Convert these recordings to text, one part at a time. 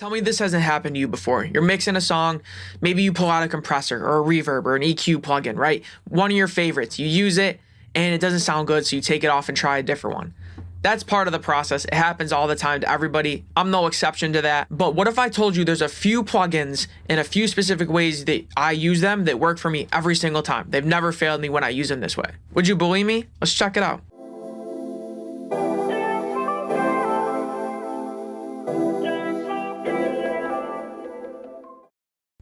Tell me this hasn't happened to you before. You're mixing a song, maybe you pull out a compressor or a reverb or an EQ plugin, right? One of your favorites. You use it and it doesn't sound good, so you take it off and try a different one. That's part of the process. It happens all the time to everybody. I'm no exception to that. But what if I told you there's a few plugins and a few specific ways that I use them that work for me every single time? They've never failed me when I use them this way. Would you believe me? Let's check it out.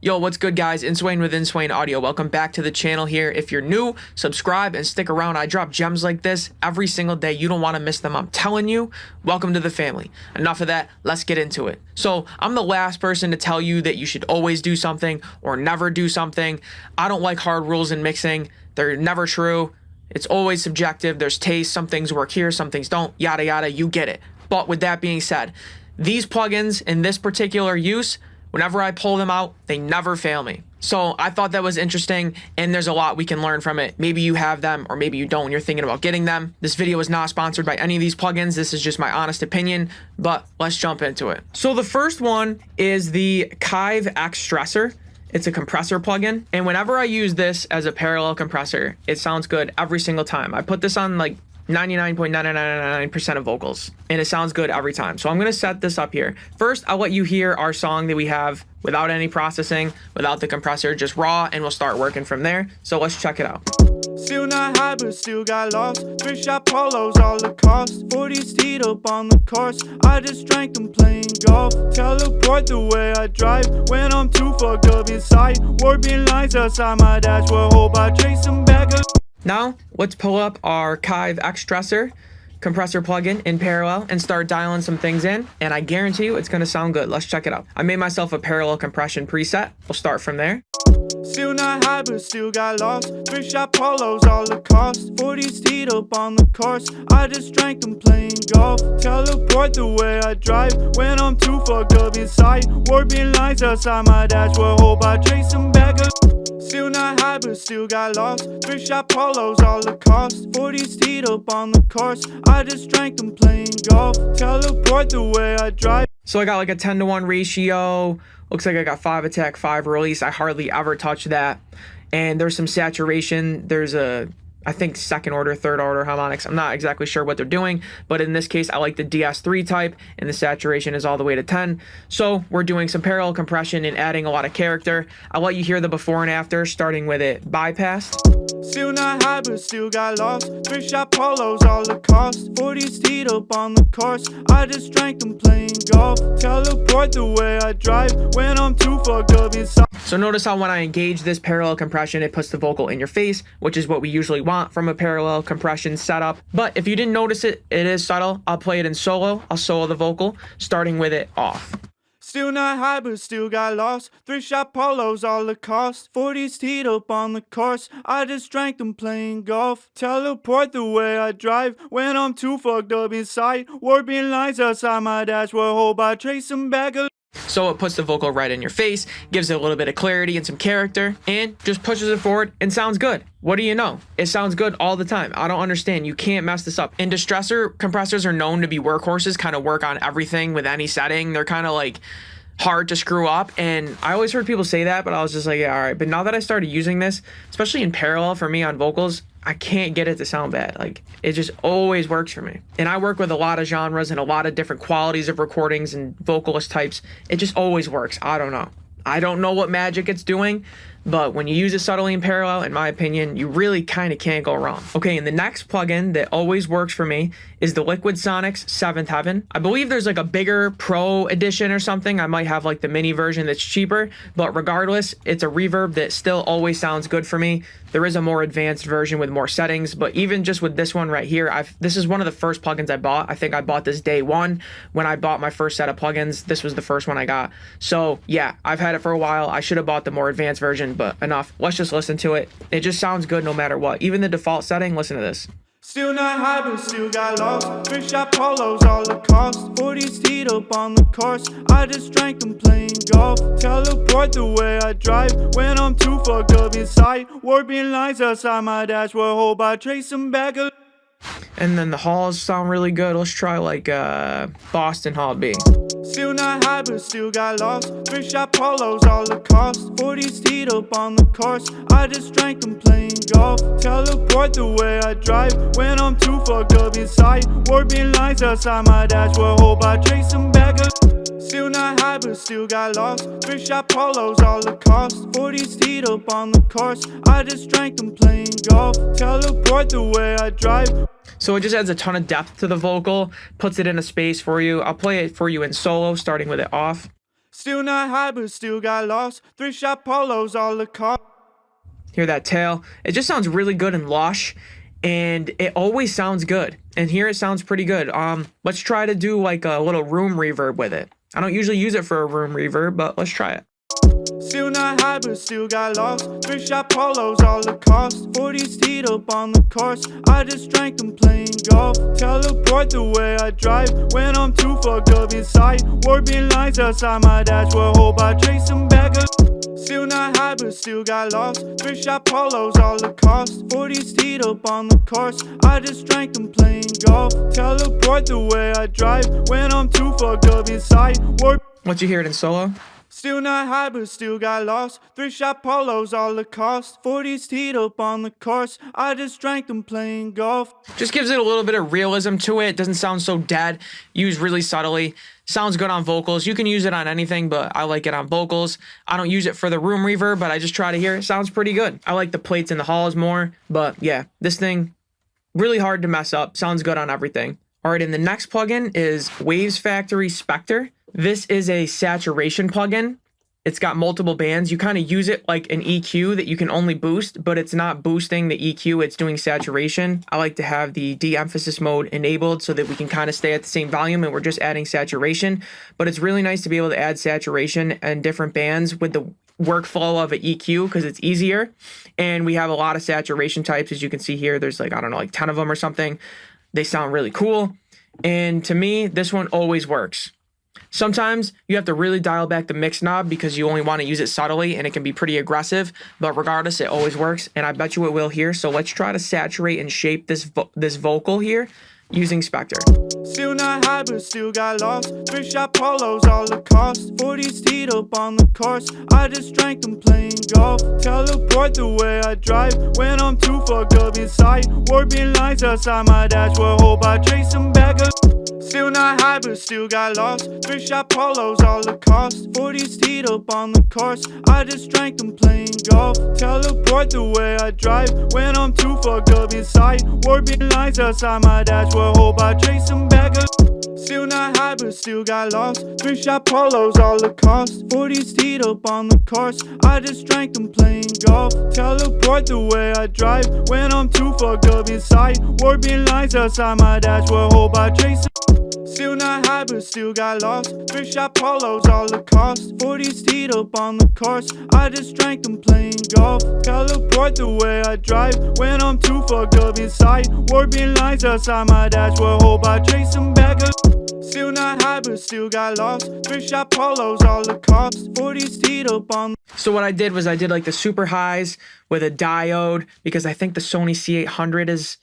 Yo, what's good guys? Inswain with Inswain Audio. Welcome back to the channel here. If you're new, subscribe and stick around. I drop gems like this every single day. You don't want to miss them. I'm telling you, welcome to the family. Enough of that. Let's get into it. So I'm the last person to tell you that you should always do something or never do something. I don't like hard rules in mixing. They're never true. It's always subjective. There's taste. Some things work here, some things don't, yada, yada. You get it. But with that being said, these plugins in this particular use, whenever I pull them out, they never fail me. So I thought that was interesting, and there's a lot we can learn from it. Maybe you have them, or maybe you don't, you're thinking about getting them. This video is not sponsored by any of these plugins. This is just my honest opinion, but let's jump into it. So the first one is the Kive X Stressor. It's a compressor plugin, and whenever I use this as a parallel compressor, it sounds good every single time. I put this on like 99.9999% of vocals, and it sounds good every time. So I'm gonna set this up here. First, I'll let you hear our song that we have without any processing, without the compressor, just raw, and we'll start working from there. So let's check it out. Still not high, but still got lost. Thrift shop polos, all the cost. 40s teed up on the course. I just drank them playing golf. Teleport the way I drive when I'm too fucked up inside. Warping lines outside my dashboard. Hope I trace them back. Now, let's pull up our Kive X Stressor compressor plugin in parallel and start dialing some things in, and I guarantee you it's gonna sound good. Let's check it out. I made myself a parallel compression preset. We'll start from there. Still not high, but still got lost. Thrift shop polos, all the cost. 40s teed up on the course. I just drank them playing golf. Teleport the way I drive when I'm too fucked up inside. Warping lines outside my dashboard. Hope I trace them back. Still not high, but still got lost. Thrift shop polos, all the cost. 40s teed up on the course. I just drank them playing golf. Teleport the way I drive. So I got like a 10-to-1 ratio. Looks like I got 5 attack, 5 release. I hardly ever touch that. And there's some saturation. There's I think second order, third order harmonics. I'm not exactly sure what they're doing, but in this case, I like the DS3 type, and the saturation is all the way to 10. So we're doing some parallel compression and adding a lot of character. I'll let you hear the before and after, starting with it bypassed. Still not high, but still got lost. Thrift shop polos, all the cost. 40s teed up on the course. I just drank them playing golf. Teleport the way I drive when I'm too fucked up inside. So notice how when I engage this parallel compression, it puts the vocal in your face, which is what we usually want from a parallel compression setup. But if you didn't notice it, it is subtle. I'll play it in solo. I'll solo the vocal, starting with it off. Still not high, but still got lost. Thrift shop polos, all the cost. 40s teed up on the course. I just drank them playing golf. Teleport the way I drive when I'm too fucked up inside. Warping lines outside my dashboard. Hope I trace them back. So it puts the vocal right in your face, gives it a little bit of clarity and some character, and just pushes it forward and sounds good. What do you know? It sounds good all the time. I don't understand. You can't mess this up. And distressor compressors are known to be workhorses, kind of work on everything with any setting. They're kind of like hard to screw up, and I always heard people say that, but I was just like, yeah, all right. But now that I started using this, especially in parallel for me on vocals, I can't get it to sound bad. Like, it just always works for me. And I work with a lot of genres and a lot of different qualities of recordings and vocalist types. It just always works. I don't know. I don't know what magic it's doing, but when you use it subtly in parallel, in my opinion, you really kind of can't go wrong. Okay, and the next plugin that always works for me is the Liquid Sonics 7th Heaven. I believe there's like a bigger pro edition or something. I might have like the mini version that's cheaper, but regardless, it's a reverb that still always sounds good for me. There is a more advanced version with more settings, but even just with this one right here, this is one of the first plugins I bought. I think I bought this day one when I bought my first set of plugins. This was the first one I got. So yeah, I've had it for a while. I should have bought the more advanced version, but enough. Let's just listen to it. It just sounds good no matter what. Even the default setting, listen to this. Still not high, but still got lost. Thrift shop polos, all the cost. 40s teed up on the course. I just drank them playing golf. Teleport the way I drive when I'm too fucked up inside. Warping lines outside my dashboard. Hope I trace them back. And then the halls sound really good. Let's try like Boston Hall B. Still not high, but still got lost. Thrift shop polos, all the cost. 40s teed up on the course. I just drank them playing golf. Teleport the way I drive when I'm too fucked up inside. Warping lines outside my dashboard. Hope I trace them back up. Still not high, but still got lost. Thrift shop polos, all the cost. 40s teed up on the course. I just drank them playing golf. Teleport the way I drive. So it just adds a ton of depth to the vocal, puts it in a space for you. I'll play it for you in solo, starting with it off. Still not high, but still got lost. Thrift shop polos, all the cost. Hear that tail? It just sounds really good and lush, and it always sounds good. And here it sounds pretty good. Let's try to do like a little room reverb with it. I don't usually use it for a room reverb, but let's try it. Still not high, but still got lost. Thrift shop polos, all the cost. 40s teed up on the course. I just drank them playing golf. Teleport the way I drive when I'm too fucked up inside. Warping lines outside my dashboard. Hope I trace them back up. Still not high, but still got lost. Thrift shop polos, all the cost. 40s teed up on the course. I just drank them playing golf. Teleport the way I drive when I'm too fucked up inside. Once you hear it in solo. Still not high, but still got lost. Thrift shop polos, all the cost. 40s teed up on the course. I just drank them playing golf. Just gives it a little bit of realism to it. Doesn't sound so dead. Used really subtly. Sounds good on vocals. You can use it on anything, but I like it on vocals. I don't use it for the room reverb, but I just try to hear it. Sounds pretty good. I like the plates in the halls more, but yeah, this thing, really hard to mess up. Sounds good on everything. All right, and the next plugin is Waves Factory Spectre. This is a saturation plugin. It's got multiple bands. You kind of use it like an EQ that you can only boost, but it's not boosting the EQ, it's doing saturation. I like to have the de-emphasis mode enabled so that we can kind of stay at the same volume and we're just adding saturation. But it's really nice to be able to add saturation and different bands with the workflow of an EQ because it's easier. And we have a lot of saturation types. As you can see here, there's like, I don't know, like 10 of them or something. They sound really cool. And to me, this one always works. Sometimes you have to really dial back the mix knob because you only want to use it subtly and it can be pretty aggressive, but regardless, it always works, and I bet you it will here. So let's try to saturate and shape this vocal here using Spectre. Still not high, but still got lost. Thrift shop polos, all the cost. 40s teed up on the course. I just drank them playing golf. Teleport the way I drive when I'm too fucked up inside. Warping lines outside my dashboard. Hope I trace them back up. Still not high, but still got lost. Thrift shop polos, all the cost. 40s teed up on the course. I just drank them playing golf. Teleport the way I drive when I'm too fucked up inside. Warping lines outside my dashboard. Hope I trace them back up. Still not high, but still got lost. Thrift shop polos, all the cost. 40s teed up on the course. I just drank them playing golf. Teleport the way I drive when I'm too fucked up inside. Warping lines outside my dashboard. Hope I trace them. Still not high, but still got lost. Thrift shop polos, all the cost. 40s teed up on the course. I just drank them playing golf. Teleport the way I drive when I'm too fucked up inside. Warping lines outside my dashboard. Hope I trace them back up. Still not high, but still got lost. Thrift shop polos, all the cost. 40s teed up on. So what I did was I did like the super highs with a diode because I think the Sony C800 is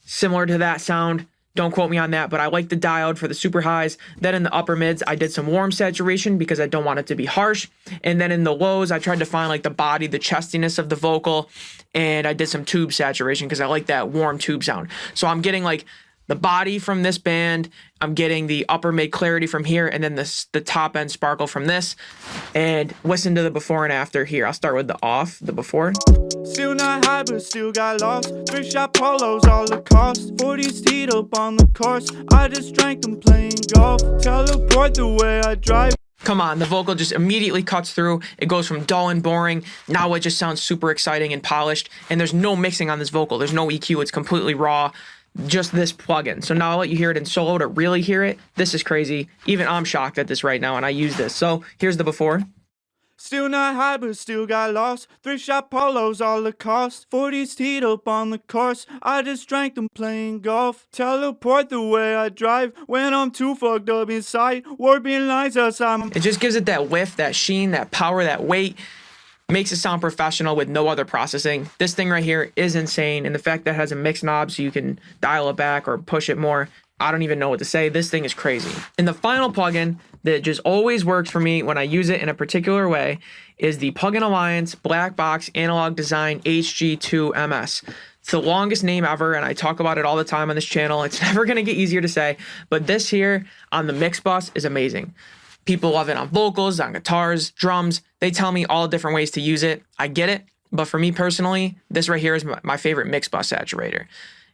similar to that sound. Don't quote me on that, but I like the diode for the super highs. Then in the upper mids, I did some warm saturation because I don't want it to be harsh. And then in the lows, I tried to find like the body, the chestiness of the vocal. And I did some tube saturation because I like that warm tube sound. So I'm getting like the body from this band, I'm getting the upper mid clarity from here, and then the top end sparkle from this. And listen to the before and after here. I'll start with the off, the before. Still not high, but still got lost. Thrift shop polos, all the cost. 40s teed up on the course. I just drank them playing golf. Teleport the way I drive. Come on, the vocal just immediately cuts through. It goes from dull and boring. Now it just sounds super exciting and polished. And there's no mixing on this vocal. There's no EQ. It's completely raw. Just this plugin. So now I'll let you hear it in solo to really hear it. This is crazy. Even I'm shocked at this right now, and I use this. So here's the before. Still not high, but still got lost. Thrift shop polos, all the cost. 40s teed up on the course. I just drank them playing golf. Teleport the way I drive when I'm too fucked up inside. Warping lines outside. It just gives it that whiff, that sheen, that power, that weight. makes it sound professional with no other processing. This thing right here is insane, and the fact that it has a mix knob so you can dial it back or push it more, I don't even know what to say. This thing is crazy. And the final plugin that just always works for me when I use it in a particular way is the Plugin Alliance Blackbox Analog Design HG2 MS. It's the longest name ever, and I talk about it all the time on this channel. It's never going to get easier to say, but this here on the mix bus is amazing. People love it on vocals, on guitars, drums. They tell me all different ways to use it. I get it, but for me personally, this right here is my favorite mix bus saturator.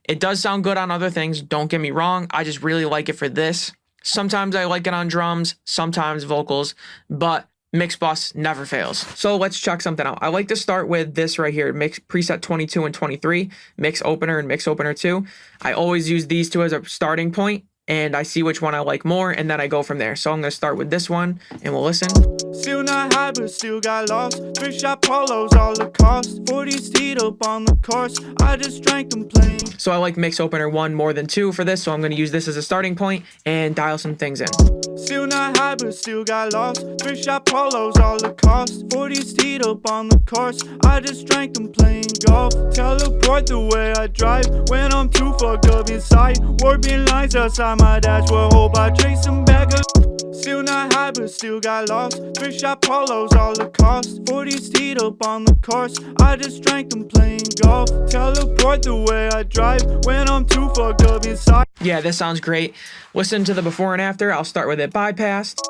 It does sound good on other things, don't get me wrong. I just really like it for this. Sometimes I like it on drums, sometimes vocals, but mix bus never fails. So let's check something out. I like to start with this right here, mix preset 22 and 23, mix opener and mix opener 2. I always use these two as a starting point, and I see which one I like more, and then I go from there. So I'm gonna start with this one, and we'll listen. Still not high, but still got lost. Thrift shop polos, all the cost. 40s teed up on the course. I just drank them plain. So I like mix opener 1 more than 2 for this, so I'm gonna use this as a starting point and dial some things in. Still not high, but still got lost. Thrift shop polos, all the cost. 40s teed up on the course. I just drank them playing golf. Teleport the way I drive when I'm too fucked up inside. Warping lines outside my dashboard. Hope I trace them back up. Still not high, but still got lost. Thrift shop polos, all the cost. 40s teed up on the course. I just drank them playing golf. Teleport the way I drive when I'm too fucked up inside. Yeah, this sounds great. Listen to the before and after. I'll start with it bypassed.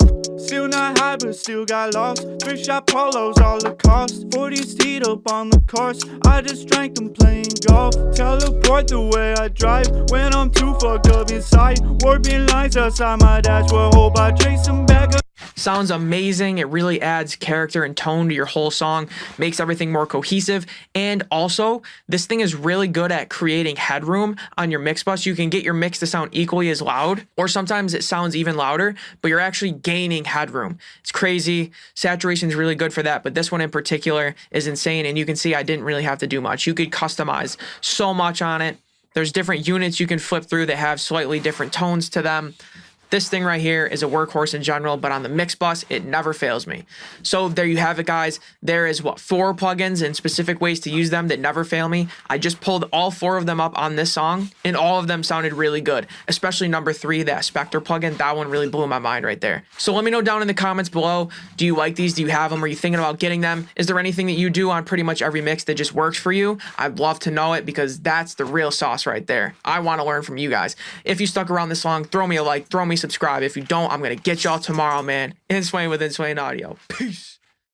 Still not high, but still got lost. Thrift shop polos, all the cost. 40s teed up on the course. I just drank them playing golf. Teleport the way I drive when I'm too fucked up inside. Warping lines outside my dashboard. Hope I trace them back up. Sounds amazing. It really adds character and tone to your whole song, makes everything more cohesive. And also, this thing is really good at creating headroom on your mix bus. You can get your mix to sound equally as loud, or sometimes it sounds even louder, but you're actually gaining headroom. It's crazy. Saturation is really good for that, but this one in particular is insane. And you can see I didn't really have to do much. You could customize so much on it. There's different units you can flip through that have slightly different tones to them. This thing right here is a workhorse in general, but on the mix bus, it never fails me. So there you have it, guys. There is 4 plugins and specific ways to use them that never fail me. I just pulled all 4 of them up on this song, and all of them sounded really good, especially number 3, that Spectre plugin. That one really blew my mind right there. So let me know down in the comments below, do you like these? Do you have them? Are you thinking about getting them? Is there anything that you do on pretty much every mix that just works for you? I'd love to know it, because that's the real sauce right there. I want to learn from you guys. If you stuck around this long, throw me a like, throw me subscribe. If you don't, I'm gonna get y'all tomorrow, man. Inswain with Inswain Audio. Peace.